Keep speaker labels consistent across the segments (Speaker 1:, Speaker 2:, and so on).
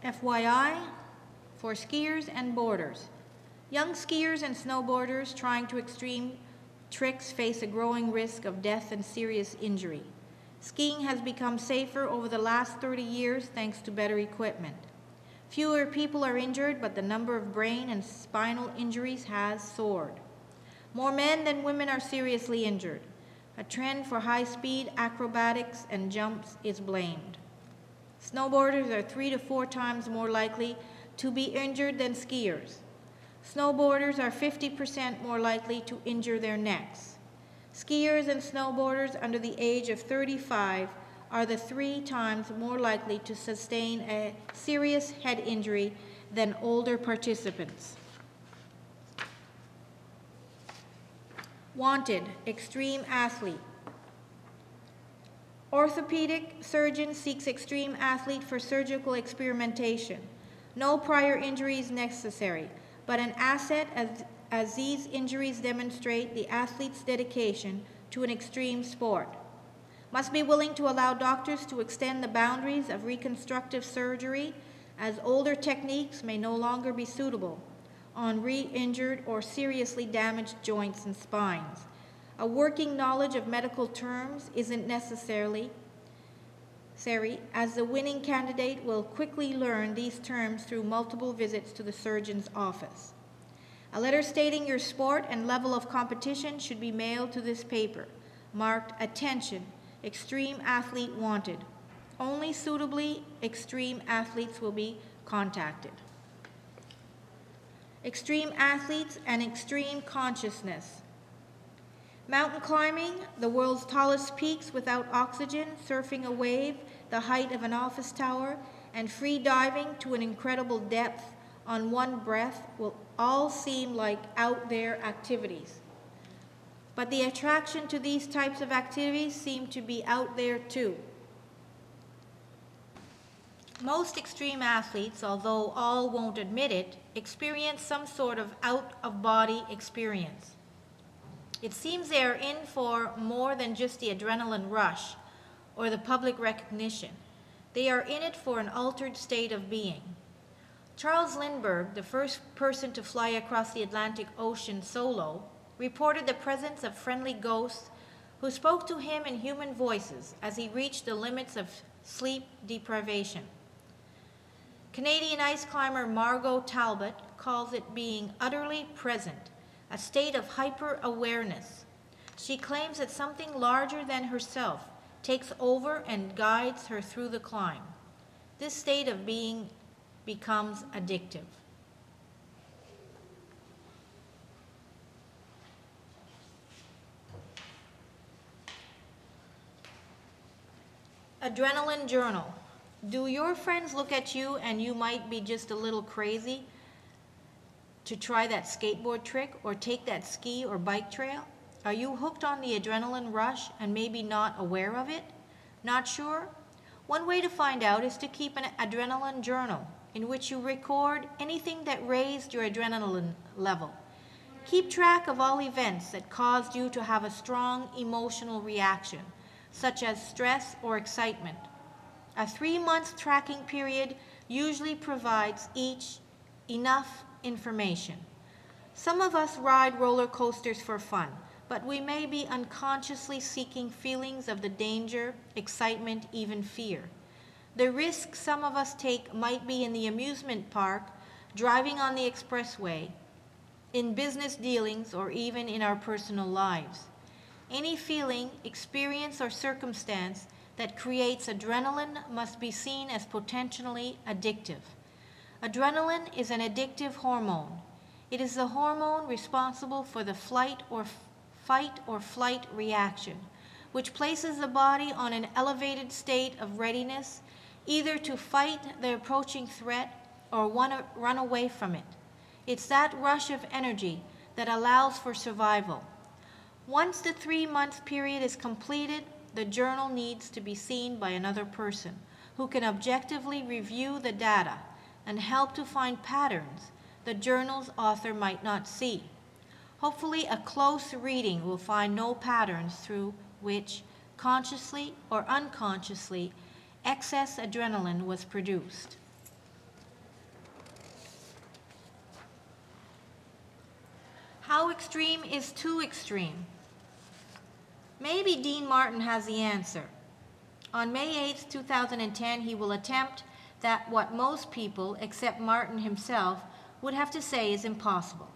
Speaker 1: FYI for skiers and boarders. Young skiers and snowboarders trying to extreme tricks face a growing risk of death and serious injury. Skiing has become safer over the last 30 years thanks to better equipment. Fewer people are injured, but the number of brain and spinal injuries has soared. More men than women are seriously injured. A trend for high-speed acrobatics and jumps is blamed. Snowboarders are 3 to 4 times more likely to be injured than skiers. Snowboarders are 50% more likely to injure their necks. Skiers and snowboarders under the age of 35 are the 3 times more likely to sustain a serious head injury than older participants. Wanted, extreme athlete. Orthopedic surgeon seeks extreme athlete for surgical experimentation. No prior injury is necessary, but an asset as these injuries demonstrate the athlete's dedication to an extreme sport. Must be willing to allow doctors to extend the boundaries of reconstructive surgery, as older techniques may no longer be suitable on re-injured or seriously damaged joints and spines. A working knowledge of medical terms isn't necessary, as the winning candidate will quickly learn these terms through multiple visits to the surgeon's office. A letter stating your sport and level of competition should be mailed to this paper, marked "Attention, Extreme Athlete Wanted." Only suitably extreme athletes will be contacted. Extreme athletes and extreme consciousness. Mountain climbing, the world's tallest peaks without oxygen, surfing a wave, the height of an office tower, and free diving to an incredible depth on one breath will all seem like out there activities. But the attraction to these types of activities seem to be out there too. Most extreme athletes, although all won't admit it, experience some sort of out-of-body experience. It seems they are in for more than just the adrenaline rush or the public recognition. They are in it for an altered state of being. Charles Lindbergh, the first person to fly across the Atlantic Ocean solo, reported the presence of friendly ghosts who spoke to him in human voices as he reached the limits of sleep deprivation. Canadian ice climber Margot Talbot calls it being utterly present, a state of hyper-awareness. She claims that something larger than herself takes over and guides her through the climb. This state of being becomes addictive. Adrenaline journal. Do your friends look at you and you might be just a little crazy to try that skateboard trick or take that ski or bike trail? Are you hooked on the adrenaline rush and maybe not aware of it? Not sure? One way to find out is to keep an adrenaline journal in which you record anything that raised your adrenaline level. Keep track of all events that caused you to have a strong emotional reaction, such as stress or excitement. A 3-month tracking period usually provides each enough information. Some of us ride roller coasters for fun, but we may be unconsciously seeking feelings of the danger, excitement, even fear. The risk some of us take might be in the amusement park, driving on the expressway, in business dealings, or even in our personal lives. Any feeling, experience, or circumstance that creates adrenaline must be seen as potentially addictive. Adrenaline is an addictive hormone. It is the hormone responsible for the fight or flight reaction, which places the body on an elevated state of readiness, either to fight the approaching threat or run away from it. It's that rush of energy that allows for survival. Once the 3-month period is completed, the journal needs to be seen by another person who can objectively review the data and help to find patterns the journal's author might not see. Hopefully, a close reading will find no patterns through which, consciously or unconsciously, excess adrenaline was produced. How extreme is too extreme? Maybe Dean Martin has the answer. On May 8, 2010, he will attempt that what most people, except Martin himself, would have to say is impossible.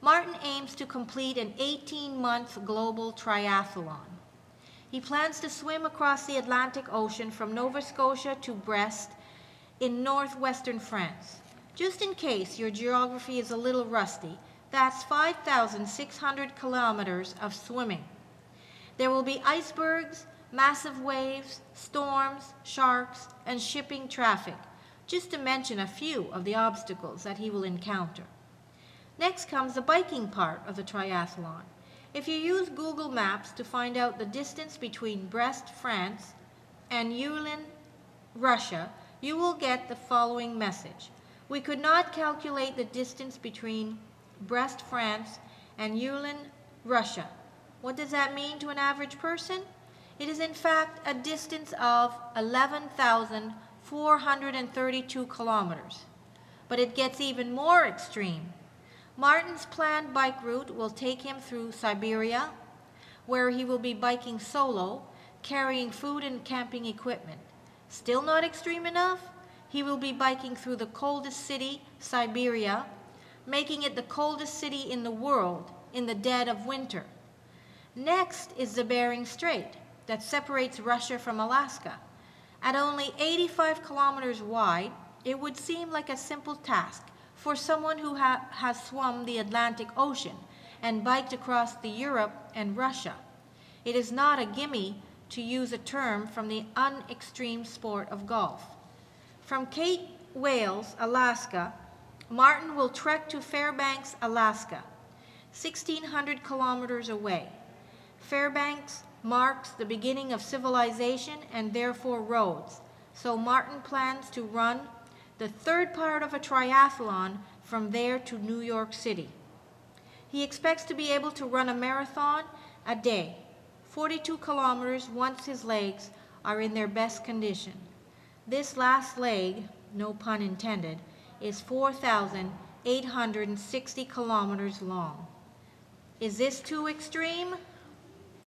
Speaker 1: Martin aims to complete an 18-month global triathlon. He plans to swim across the Atlantic Ocean from Nova Scotia to Brest in northwestern France. Just in case your geography is a little rusty, that's 5,600 kilometers of swimming. There will be icebergs, massive waves, storms, sharks, and shipping traffic, just to mention a few of the obstacles that he will encounter. Next comes the biking part of the triathlon. If you use Google Maps to find out the distance between Brest, France, and Yulin, Russia, you will get the following message. We could not calculate the distance between Brest, France, and Yulin, Russia. What does that mean to an average person? It is in fact a distance of 11,432 kilometers. But it gets even more extreme. Martin's planned bike route will take him through Siberia, where he will be biking solo, carrying food and camping equipment. Still not extreme enough? He will be biking through the coldest city, Siberia, making it the coldest city in the world in the dead of winter. Next is the Bering Strait that separates Russia from Alaska. At only 85 kilometers wide, it would seem like a simple task for someone who has swum the Atlantic Ocean and biked across the Europe and Russia. It is not a gimme, to use a term from the unextreme sport of golf. From Cape Wales, Alaska, Martin will trek to Fairbanks, Alaska, 1,600 kilometers away. Fairbanks marks the beginning of civilization and therefore roads, so Martin plans to run the third part of a triathlon from there to New York City. He expects to be able to run a marathon a day, 42 kilometers once his legs are in their best condition. This last leg, no pun intended, is 4,860 kilometers long. Is this too extreme?